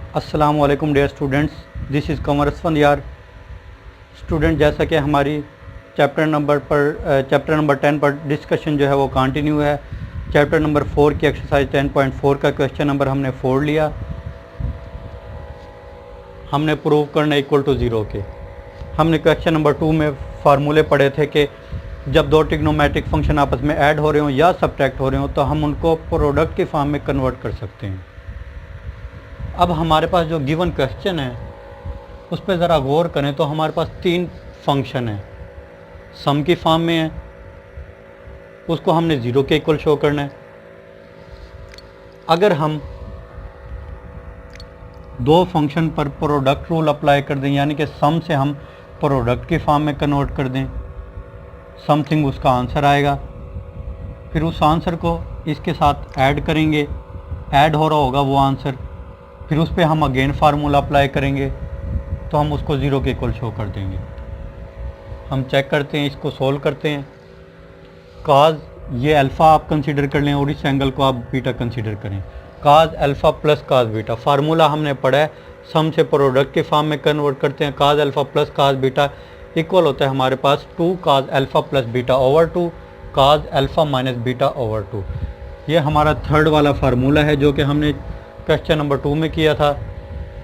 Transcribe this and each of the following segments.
अस्सलाम वालेकुम dear students, this is Qamar Asfandyar. Student, जैसा कि हमारी चैप्टर नंबर 10 पर डिस्कशन जो है वो कंटिन्यू है। चैप्टर नंबर 4 की एक्सरसाइज 10.4 का क्वेश्चन नंबर हमने 4 लिया। हमने प्रूव करना इक्वल टू 0 के। हमने क्वेश्चन नंबर 2 में फार्मूले पढ़े थे कि जब दो ट्रिग्नोमेट्रिक फंक्शन आपस में ऐड हो रहे हों या सब्ट्रैक्ट हो रहे हों तो हम उनको प्रोडक्ट के फॉर्म में कन्वर्ट कर सकते हैं। अब हमारे पास जो गिवन क्वेश्चन है उस पर ज़रा गौर करें तो हमारे पास 3 फंक्शन हैं। सम की फॉर्म में है, उसको हमने 0 के इक्वल शो करना है। अगर हम दो फंक्शन पर प्रोडक्ट रूल अप्लाई कर दें, यानी कि सम से हम प्रोडक्ट के फॉर्म में कन्वर्ट कर दें, समथिंग उसका आंसर आएगा। फिर उस आंसर को इसके साथ ऐड करेंगे, ऐड हो रहा होगा वो आंसर, फिर उस पर हम अगेन फार्मूला अप्लाई करेंगे तो हम उसको 0 के इक्वल शो कर देंगे। हम चेक करते हैं, इसको सोल्व करते हैं। काज ये अल्फ़ा आप कंसीडर कर लें और इस एंगल को आप बीटा कंसीडर करें। काज अल्फ़ा प्लस काज बीटा, फार्मूला हमने पढ़ा है, सम से प्रोडक्ट के फॉर्म में कन्वर्ट करते हैं। काज अल्फ़ा प्लस काज बीटा इक्वल होता है हमारे पास 2 काज अल्फ़ा प्लस बीटा ओवर 2 काज अल्फ़ा माइनस बीटा ओवर 2। ये हमारा थर्ड वाला फार्मूला है जो कि हमने क्वेश्चन नंबर 2 में किया था।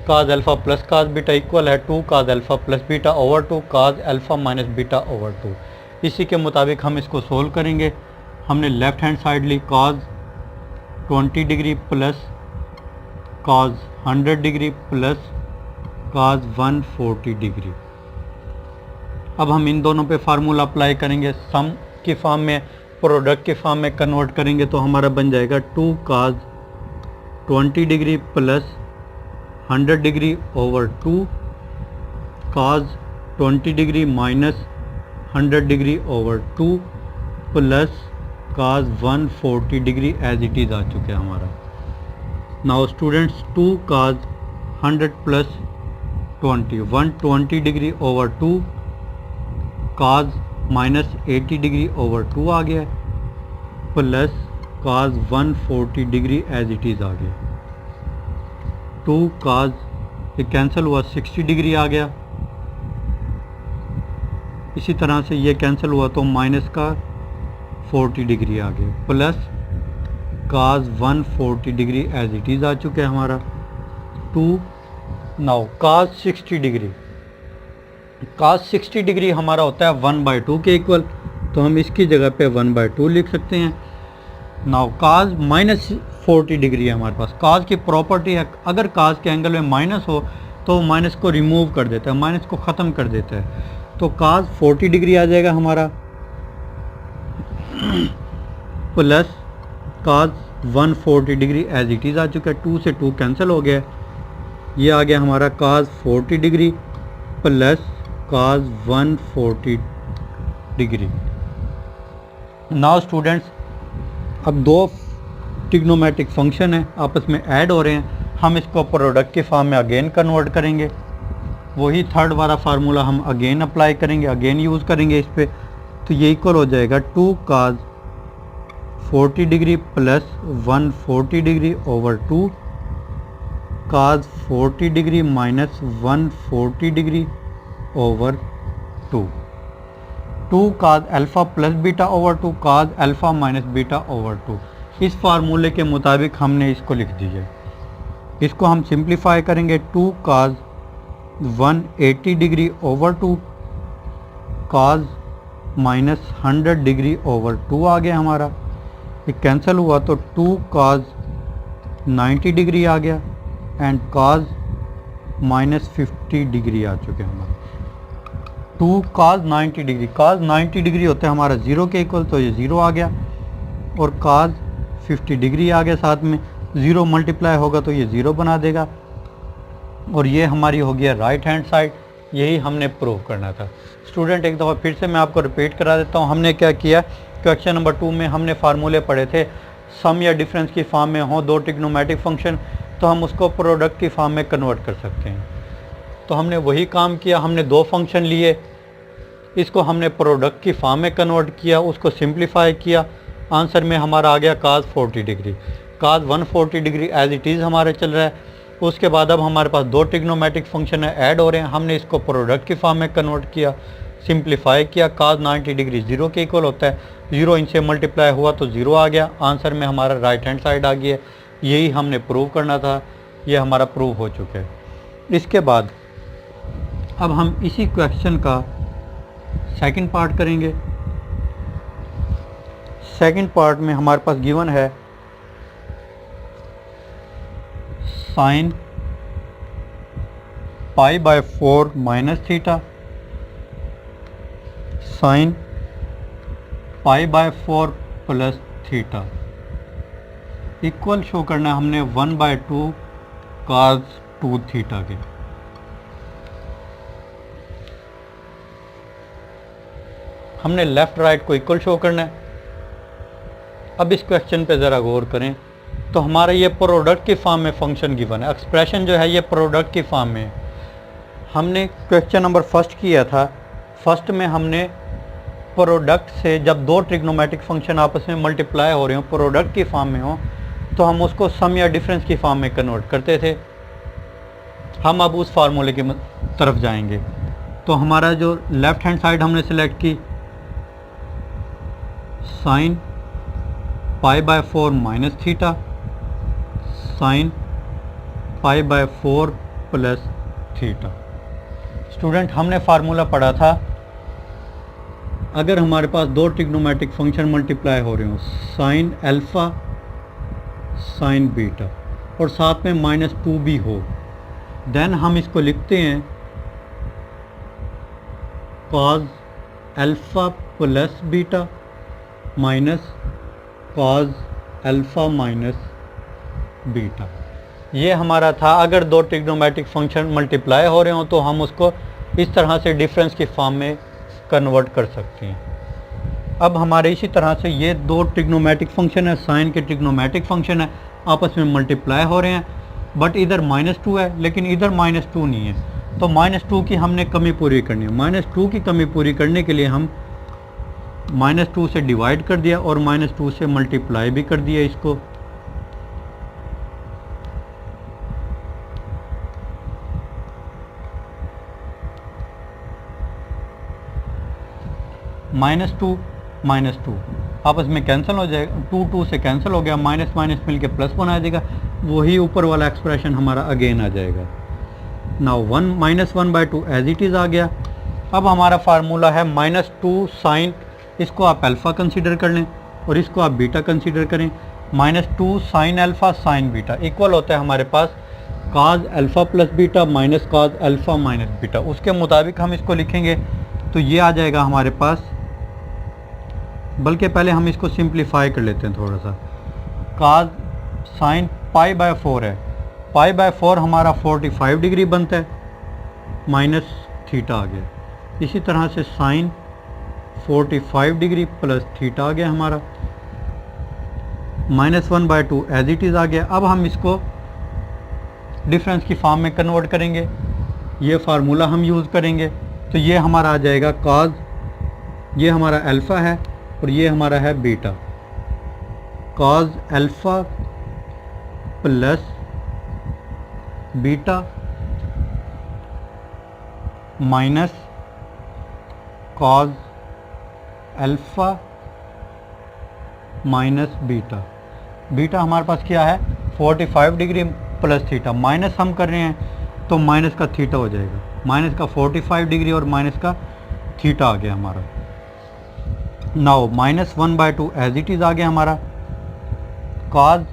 काज अल्फ़ा प्लस काज बीटा इक्वल है 2 काज अल्फ़ा प्लस बीटा ओवर 2 काज अल्फ़ा माइनस बीटा ओवर 2। इसी के मुताबिक हम इसको सोल्व करेंगे। हमने लेफ़्ट हैंड साइड ली काज 20 डिग्री प्लस काज 100 डिग्री प्लस काज 140 डिग्री। अब हम इन दोनों पे फार्मूला अप्लाई करेंगे, सम की फॉर्म में प्रोडक्ट के फॉर्म में कन्वर्ट करेंगे तो हमारा बन जाएगा 2 cos 20 degree plus 100 degree over 2 cos 20 degree minus 100 degree over 2 plus cos 140 degree as it is आ चुका है हमारा। नाउ स्टूडेंट्स, 2 काज 100 प्लस 20 120 degree over 2 cos minus 80 degree over 2 आ गया plus cos 140 degree as it is आ गया। 2 काज ये कैंसिल हुआ 60 डिग्री आ गया। इसी तरह से ये कैंसिल हुआ तो माइनस का 40 डिग्री आ गया plus cos 140 degree as it is आ चुका है हमारा 2। Now cos 60 degree, cos 60 degree हमारा होता है 1/2 के इक्वल, तो हम इसकी जगह पे 1/2 लिख सकते हैं। नाउ काज माइनस 40 डिग्री है हमारे पास। काज की प्रॉपर्टी है, अगर काज के एंगल में माइनस हो तो माइनस को रिमूव कर देता है, माइनस को ख़त्म कर देता है, तो काज 40 डिग्री आ जाएगा हमारा plus cos 140 degree as it is आ चुका है। 2 से 2 कैंसिल हो गया, ये आ गया हमारा काज 40 degree plus cos 140 degree. Now students, अब दो ट्रिग्नोमेट्रिक फंक्शन है आपस में ऐड हो रहे हैं, हम इसको प्रोडक्ट के फॉर्म में अगेन कन्वर्ट करेंगे। वही थर्ड वाला फार्मूला हम अगेन अप्लाई करेंगे, अगेन यूज़ करेंगे इस पे, तो ये इक्वल हो जाएगा 2 काज 40 डिग्री प्लस 140 डिग्री ओवर 2 काज 40 डिग्री माइनस 140 डिग्री ओवर 2 काज अल्फ़ा प्लस बीटा ओवर 2 काज अल्फ़ा माइनस बीटा ओवर 2। इस फार्मूले के मुताबिक हमने इसको लिख दिया। इसको हम सिंप्लीफाई करेंगे, 2 काज 180 degree over 2 cos minus 100 degree over 2 आ गया हमारा। ये कैंसिल हुआ तो 2 काज 90 डिग्री आ गया एंड काज माइनस 50 डिग्री आ चुके हैं हमारा। 2 काज 90 डिग्री, काज 90 डिग्री होता है हमारा 0 के इक्वल, तो ये 0 आ गया और काज 50 डिग्री आ गया साथ में, 0 मल्टीप्लाई होगा तो ये 0 बना देगा और ये हमारी हो गया राइट हैंड साइड। यही हमने प्रूव करना था। स्टूडेंट, एक दफ़ा फिर से मैं आपको रिपीट करा देता हूँ। हमने क्या किया, क्वेश्चन नंबर 2 में हमने फार्मूले पढ़े थे, सम या डिफरेंस की फॉर्म में हो दो ट्रिग्नोमेट्रिक फंक्शन तो हम उसको प्रोडक्ट की फॉर्म में कन्वर्ट कर सकते हैं। तो हमने वही काम किया, हमने दो फंक्शन लिए, इसको हमने प्रोडक्ट की फॉर्म में कन्वर्ट किया, उसको सिंप्लीफाई किया, आंसर में हमारा आ गया cos 40 degree. Cos 140 degree as it is हमारे चल रहा है। उसके बाद अब हमारे पास दो ट्रिग्नोमेट्रिक फंक्शन है ऐड हो रहे हैं, हमने इसको प्रोडक्ट की फॉर्म में कन्वर्ट किया, सिंप्लीफाई किया, cos 90 डिग्री 0 के इक्वल होता है, 0 इनसे मल्टीप्लाई हुआ तो 0 आ गया, आंसर में हमारा राइट हैंड साइड आ गई है। यही हमने प्रूव करना था, ये हमारा प्रूव हो चुका है। इसके बाद अब हम इसी क्वेश्चन का सेकंड पार्ट करेंगे। सेकंड पार्ट में हमारे पास गिवन है sine pi by 4 minus theta, sine pi by 4 plus theta equal show करना है हमने 1/2 cos 2 थीटा के। हमने लेफ्ट राइट को इक्वल शो करना है। अब इस क्वेश्चन पे ज़रा गौर करें तो हमारा ये प्रोडक्ट की फॉर्म में फंक्शन गिवन है, एक्सप्रेशन जो है ये प्रोडक्ट की फॉर्म में है। हमने क्वेश्चन नंबर फर्स्ट किया था, फर्स्ट में हमने प्रोडक्ट से जब दो ट्रिग्नोमेट्रिक फंक्शन आपस में मल्टीप्लाई हो रहे हो, प्रोडक्ट की फॉर्म में हो, तो हम उसको सम या डिफरेंस की फॉर्म में कन्वर्ट करते थे। हम अब उस फार्मूले की तरफ जाएंगे। तो हमारा जो लेफ्ट हैंड साइड हमने सेलेक्ट की, sine pi by 4 minus theta, sine pi by 4 plus theta. Student हमने फार्मूला पढ़ा था, अगर हमारे पास दो ट्रिग्नोमेट्रिक फंक्शन मल्टीप्लाई हो रहे हो, साइन अल्फ़ा साइन बीटा और साथ में -2 भी हो, देन हम इसको लिखते हैं cos alpha plus beta minus cos alpha minus beta. ये हमारा था, अगर दो ट्रिग्नोमेट्रिक फंक्शन मल्टीप्लाई हो रहे हो तो हम उसको इस तरह से डिफरेंस की फॉर्म में कन्वर्ट कर सकते हैं। अब हमारे इसी तरह से ये दो ट्रिग्नोमेट्रिक फंक्शन है, साइन के ट्रिग्नोमेट्रिक फंक्शन है, आपस में मल्टीप्लाई हो रहे हैं, बट इधर -2 है लेकिन इधर -2 नहीं है, तो -2 की हमने कमी पूरी करनी है। -2 की कमी पूरी करने के लिए हम -2 से डिवाइड कर दिया और -2 से मल्टीप्लाई भी कर दिया इसको। -2 आपस में कैंसिल हो जाएगा, 2 से कैंसिल हो गया, माइनस माइनस मिल के प्लस बना देगा, वही ऊपर वाला एक्सप्रेशन हमारा अगेन आ जाएगा। नाउ -1/2 एज इट इज़ आ गया। अब हमारा फार्मूला है -2 साइन, इसको आप अल्फ़ा कंसीडर कर लें और इसको आप बीटा कंसीडर करें। -2 sine alpha sine beta equal होता है हमारे पास cos alpha plus beta minus cos alpha minus beta. उसके मुताबिक हम इसको लिखेंगे तो ये आ जाएगा हमारे पास, बल्कि पहले हम इसको सिंप्लीफाई कर लेते हैं थोड़ा सा। cos साइन पाई बाय 4 है, पाई बाय 4 हमारा 45 डिग्री बनता है, माइनस थीटा आ गया। इसी तरह से साइन 45 डिग्री प्लस थीटा आ गया हमारा, -1/2 एज इट इज़ आ गया। अब हम इसको डिफरेंस की फॉर्म में कन्वर्ट करेंगे, ये फार्मूला हम यूज़ करेंगे, तो ये हमारा आ जाएगा cos, ये हमारा अल्फ़ा है और ये हमारा है beta, cos alpha plus beta minus cos alpha minus beta. Beta हमारे पास क्या है 45 डिग्री प्लस थीटा, माइनस हम कर रहे हैं तो माइनस का थीटा हो जाएगा, माइनस का 45 डिग्री और माइनस का थीटा आ गया हमारा। नाउ -1/2 एज इट इज़ आ गया हमारा, cos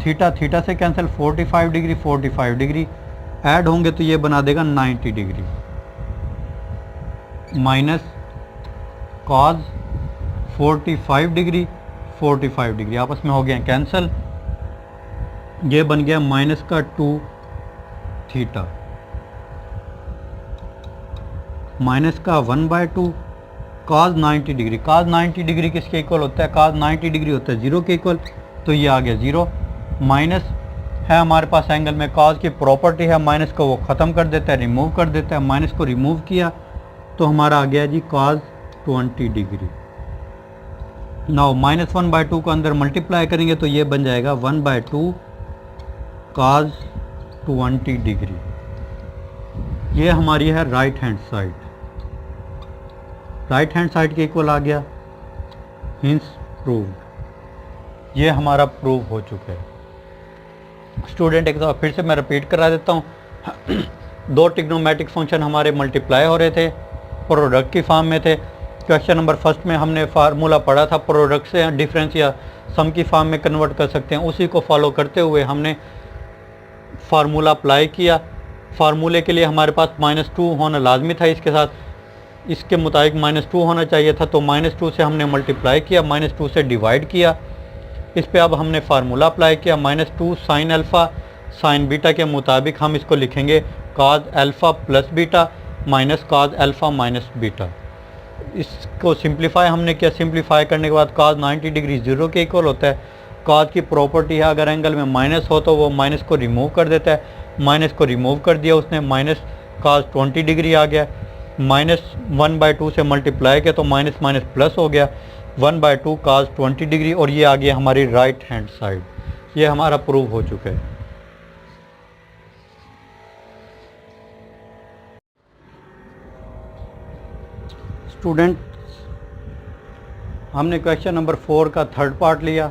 थीटा से कैंसिल, 45 डिग्री ऐड होंगे तो ये बना देगा 90 डिग्री, माइनस cos 45 डिग्री आपस में हो गए कैंसिल, ये बन गया माइनस का 2 थीटा, माइनस का 1/2 cos 90 डिग्री। cos 90 डिग्री किसके इक्वल होता है, cos 90 डिग्री होता है 0 के इक्वल, तो ये आ गया 0। माइनस है हमारे पास एंगल में, cos की प्रॉपर्टी है माइनस को वो ख़त्म कर देता है, रिमूव कर देता है, माइनस को रिमूव किया तो हमारा आ गया जी cos 20 डिग्री। नाउ -1/2 को अंदर मल्टीप्लाई करेंगे तो ये बन जाएगा 1/2 cos 20 डिग्री, ये हमारी है right hand side, right hand side के इक्वल आ गया, हिंस प्रूव्ड, ये हमारा प्रूव हो चुका है। स्टूडेंट एक दफ़ा फिर से मैं रिपीट करा देता हूँ। दो ट्रिग्नोमेट्रिक फंक्शन हमारे मल्टीप्लाई हो रहे थे, प्रोडक्ट की फॉर्म में थे। क्वेश्चन नंबर फर्स्ट में हमने फार्मूला पढ़ा था, प्रोडक्ट से डिफरेंस या सम की फॉर्म में कन्वर्ट कर सकते हैं, उसी को फॉलो करते हुए हमने फार्मूला अप्लाई किया। फार्मूले के लिए हमारे पास -2 होना लाजमी था, इसके साथ इसके मुताबिक -2 होना चाहिए था, तो -2 से हमने मल्टीप्लाई किया, -2 से डिवाइड किया। इस पे अब हमने फार्मूला अप्लाई किया, -2 साइन अल्फ़ा साइन बीटा के मुताबिक हम इसको लिखेंगे cos alpha plus beta minus cos alpha minus beta. इसको सिंप्लीफाई हमने किया, सिंप्लीफाई करने के बाद cos 90 डिग्री 0 के इक्वल होता है। cos की प्रॉपर्टी है अगर एंगल में माइनस हो तो वो माइनस को रिमूव कर देता है, माइनस को रिमूव कर दिया उसने, माइनस cos 20 डिग्री आ गया। -1/2 से मल्टीप्लाई किया तो माइनस माइनस प्लस हो गया, 1/2 cos 20 डिग्री, और ये आ गया हमारी राइट हैंड साइड। ये हमारा प्रूव हो चुका है। स्टूडेंट हमने क्वेश्चन नंबर 4 का थर्ड पार्ट लिया,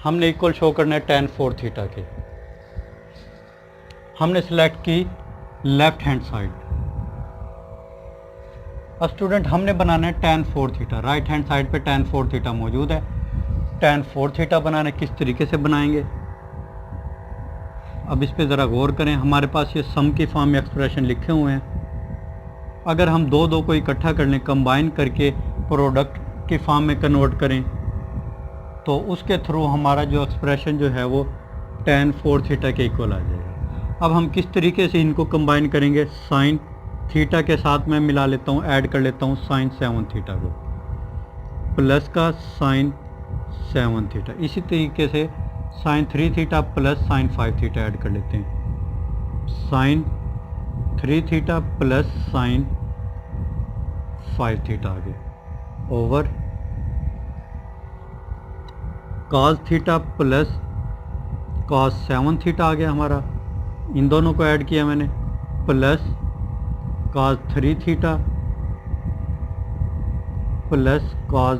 हमने इक्वल शो करना है tan 4 थीटा के। हमने सिलेक्ट की लेफ्ट हैंड साइड। अब स्टूडेंट हमने बनाना है tan 4 theta, right hand side पे tan 4 थीटा मौजूद है। tan 4 थीटा बनाना किस तरीके से बनाएंगे, अब इस पे ज़रा गौर करें। हमारे पास ये सम की फॉर्म में एक्सप्रेशन लिखे हुए हैं, अगर हम दो को इकट्ठा कर लें, कंबाइन करके प्रोडक्ट की फॉर्म में कन्वर्ट करें, तो उसके थ्रू हमारा जो एक्सप्रेशन जो है वो tan 4 थीटा के इक्वल आ जाएगा। अब हम किस तरीके से इनको कंबाइन करेंगे, साइन थीटा के साथ मैं मिला लेता हूँ, ऐड कर लेता हूँ साइन 7 थीटा को, प्लस का साइन 7 थीटा। इसी तरीके से sine 3 theta plus sine 5 theta add कर लेते हैं, sine 3 theta plus sine 5 theta आ गया, over cos theta plus cos 7 theta आ गया हमारा, इन दोनों को ऐड किया मैंने, plus cos 3 theta plus cos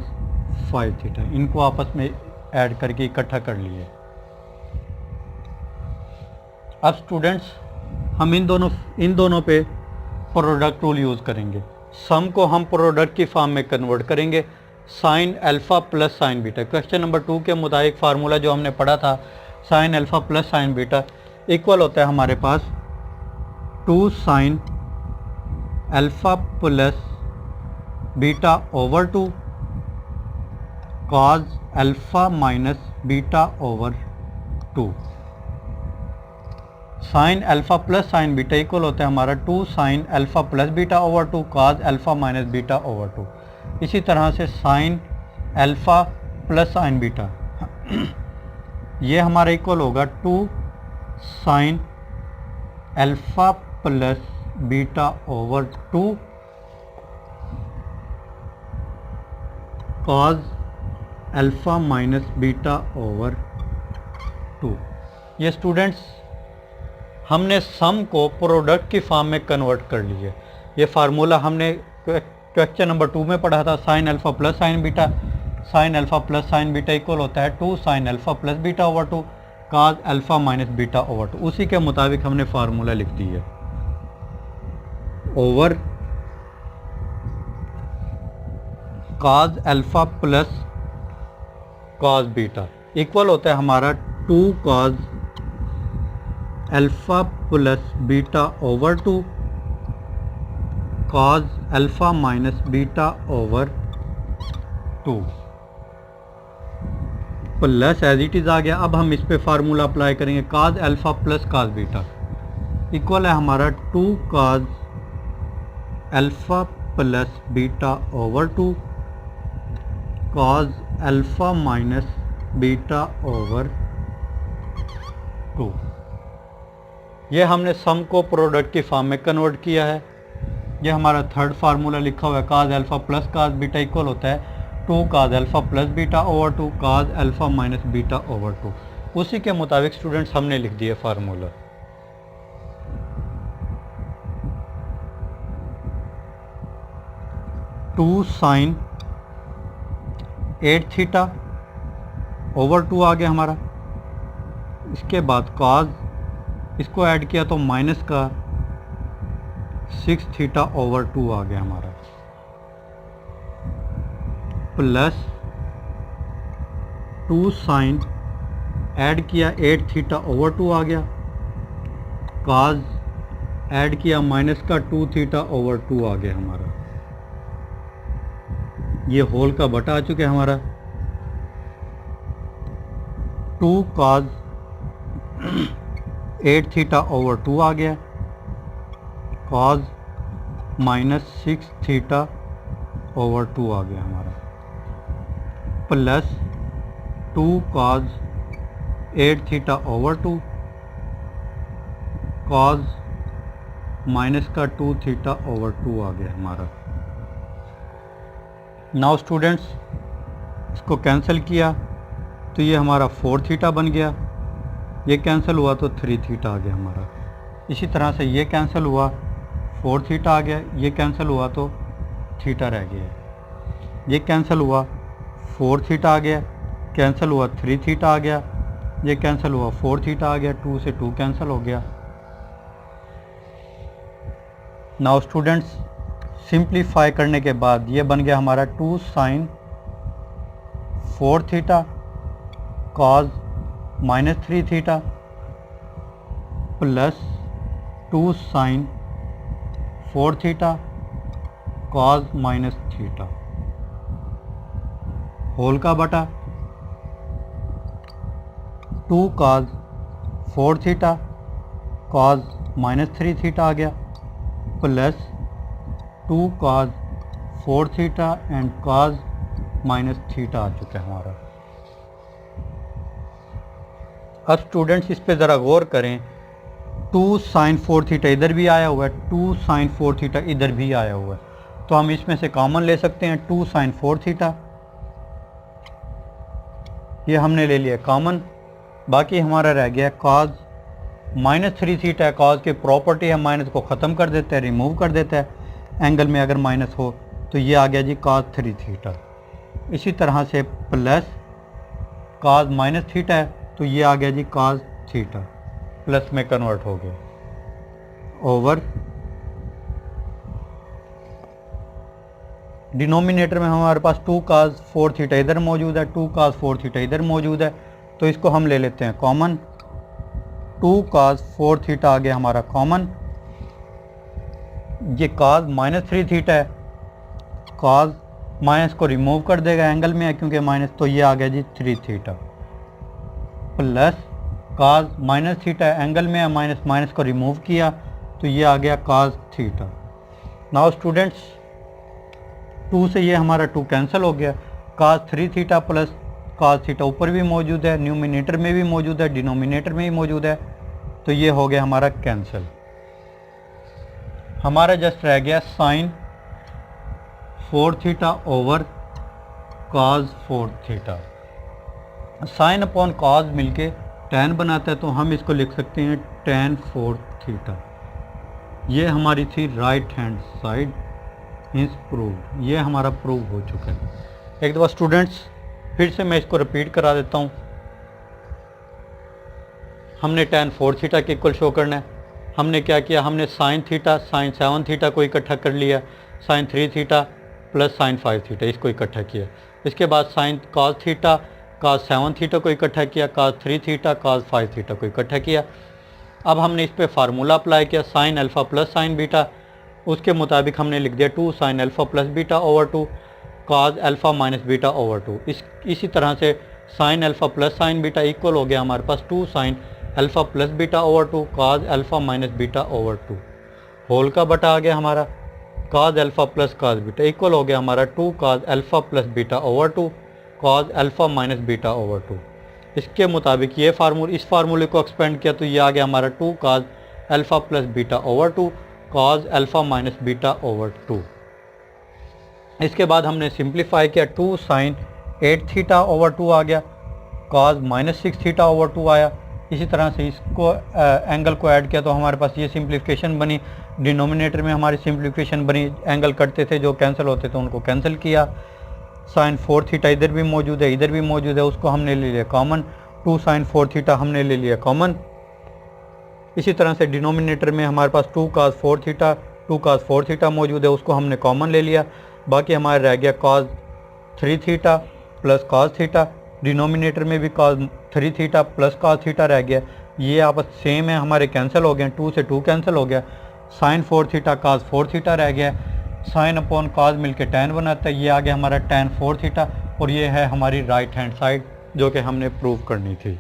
5 theta, इनको आपस में ऐड करके इकट्ठा कर लिए। अब स्टूडेंट्स हम इन दोनों पे प्रोडक्ट रूल यूज़ करेंगे। सम को हम प्रोडक्ट की फॉर्म में कन्वर्ट करेंगे, sign alpha plus sine beta. Question number 2 के मुताबिक फार्मूला जो हमने पढ़ा था, sine alpha plus sine beta equal होता है हमारे पास 2 sine alpha plus beta over 2 cos alpha minus beta over 2। Sine alpha plus sine beta equal होता है हमारा 2 sine alpha plus beta over 2 cos alpha minus beta over 2। इसी तरह से sine alpha plus sine beta ये हमारा equal होगा 2 sine alpha plus beta over 2 cos alpha minus beta over 2। ये स्टूडेंट्स हमने सम को प्रोडक्ट की फॉर्म में कन्वर्ट कर लिए। ये फार्मूला हमने क्वेश्चन नंबर 2 में पढ़ा था, sine alpha plus sine beta, sine alpha plus sine beta equal होता है 2 sine alpha plus beta over 2 cos alpha minus beta over 2। उसी के मुताबिक हमने फार्मूला लिख दिया, over cos alpha plus cos beta equal होता है हमारा 2 cos alpha plus beta over 2 cos alpha minus beta over 2 plus as it is आ गया। अब हम इस पे फार्मूला अप्लाई करेंगे, cause alpha plus cos beta equal है हमारा 2 cos alpha plus beta over 2 cos alpha minus beta over 2। ये हमने सम को प्रोडक्ट की फॉर्म में कन्वर्ट किया है। ये हमारा थर्ड फार्मूला लिखा हुआ है, cos alpha plus cos beta equal होता है 2 cos alpha plus beta over 2 cos alpha minus beta over 2। उसी के मुताबिक स्टूडेंट्स हमने लिख दिया formula. Two sine 8 theta over 2 आ गया हमारा। इसके बाद कॉज, इसको ऐड किया तो माइनस का 6 थीटा ओवर 2 आ गया हमारा, प्लस 2 साइन ऐड किया 8 थीटा ओवर 2 आ गया, कॉज ऐड किया माइनस का 2 थीटा ओवर 2 आ गया हमारा। ये होल का बटा आ चुका है हमारा। 2 कॉज 8 थीटा ओवर 2 आ गया, कॉज माइनस 6 थीटा ओवर 2 आ गया हमारा, plus 2 cause 8 theta over 2, cause minus का 2 थीटा ओवर 2 आ गया हमारा। नाउ स्टूडेंट्स, इसको कैंसिल किया तो ये हमारा 4 थीटा बन गया, ये कैंसिल हुआ तो 3 थीटा आ गया हमारा। इसी तरह से ये कैंसिल हुआ 4 थीटा आ गया, ये कैंसिल हुआ तो थीटा रह गया, ये कैंसिल हुआ 4 थीटा आ गया, कैंसिल हुआ 3 थीटा आ गया, ये कैंसिल हुआ 4 थीटा आ गया, 2 से 2 कैंसिल हो गया। नाउ स्टूडेंट्स, सिंप्लीफाई करने के बाद ये बन गया हमारा 2 sine 4 theta cos minus 3 theta plus 2 sine 4 theta cos minus theta, whole का बटा 2 cos 4 theta cos minus 3 theta आ गया, plus 2 cos 4 theta and cos minus theta आ चुका है हमारा। अब स्टूडेंट्स इस पे ज़रा गौर करें, 2 साइन 4 थीटा इधर भी आया हुआ है, 2 साइन 4 थीटा इधर भी आया हुआ है, तो हम इसमें से कॉमन ले सकते हैं 2 साइन 4 थीटा, ये हमने ले लिया कॉमन। बाकी हमारा रह गया कॉज माइनस 3 थीटा है, कॉज की प्रॉपर्टी है माइनस को ख़त्म कर देता है, रिमूव कर देता है एंगल में अगर माइनस हो, तो ये आ गया जी कॉज 3 थीटा। इसी तरह से प्लस कॉज माइनस थीटा है, तो ये आ गया जी कॉज थीटा, प्लस में कन्वर्ट हो गया, ओवर डिनोमिनेटर में हमारे पास 2 कॉज 4 थीटा इधर मौजूद है, 2 कॉज 4 थीटा इधर मौजूद है, तो इसको हम ले लेते हैं कॉमन। 2 कॉज 4 थीटा आ गया हमारा कॉमन, ये कॉज माइनस 3 थीटा है, कॉज माइनस को रिमूव कर देगा, एंगल में है क्योंकि माइनस, तो ये आ गया जी 3 theta, plus cos minus theta है, एंगल में है माइनस, माइनस को रिमूव किया तो ये आ गया कॉज थीटा। नाउ स्टूडेंट्स, 2 से ये हमारा 2 कैंसिल हो गया, cause 3 theta plus cos theta ऊपर भी मौजूद है, न्यूमिनेटर में भी मौजूद है, डिनोमिनेटर में भी मौजूद है, तो ये हो गया हमारा कैंसिल। हमारा जस्ट रह गया sine 4 theta over cos 4 theta. Sine upon cos मिलके tan बनाता है, तो हम इसको लिख सकते हैं tan 4 थीटा। ये हमारी थी right hand side is prove, ये हमारा प्रूव हो चुका है। एक दफ़ा स्टूडेंट्स फिर से मैं इसको रिपीट करा देता हूँ। हमने tan 4 थीटा के इक्वल शो करना है, हमने क्या किया, हमने साइन थीटा साइन 7 थीटा को इकट्ठा कर लिया, sine 3 theta plus sine 5 theta इसको इकट्ठा किया, इसके बाद sine cos theta cos 7 theta को इकट्ठा किया, कॉस 3 थीटा कॉस 5 थीटा को इकट्ठा किया। अब हमने इस पर फार्मूला अप्लाई किया, sine alpha plus sine beta, उसके मुताबिक हमने लिख दिया 2 sine alpha plus beta over 2 cos alpha minus beta over 2। इसी तरह से sine alpha plus sine beta equal हो गया हमारे पास 2 sine alpha plus beta over 2 cos alpha minus beta over 2, whole का बटा आ गया हमारा, cos alpha plus cos beta equal हो गया हमारा 2 cos alpha plus beta over 2 cos alpha minus beta over 2। इसके मुताबिक ये इस फार्मूले को एक्सपेंड किया तो ये आ गया हमारा 2 cos alpha plus beta over 2 cos alpha minus beta over 2। इसके बाद हमने सिंप्लीफाई किया, 2 साइन 8 थीटा ओवर 2 आ गया, cos -6 थीटा ओवर 2 आया। इसी तरह से इसको एंगल को ऐड किया तो हमारे पास ये सिंप्लीफिकेशन बनी। डिनोमिनेटर में हमारी सिंप्लीफिकेशन बनी, एंगल कटते थे जो कैंसिल होते थे उनको कैंसिल किया। sin 4 थीटा इधर भी मौजूद है, इधर भी मौजूद है, उसको हमने ले लिया कॉमन। 2 sin 4 थीटा हमने ले लिया कॉमन। इसी तरह से डिनोमिनेटर में हमारे पास 2 cos 4 थीटा मौजूद है, उसको हमने कॉमन ले लिया। बाकी हमारे रह गया cos 3 theta plus cos theta. Denominator में भी cos 3 theta plus cos theta रह गया। ये आपस सेम है, हमारे कैंसिल हो गए, 2 से 2 कैंसिल हो गया। sin 4 थीटा cos 4 थीटा रह गया। साइन अपॉन cos मिलके tan बनाता है। ये आ गया हमारा tan 4 थीटा और ये है हमारी राइट हैंड साइड जो कि हमने प्रूव करनी थी।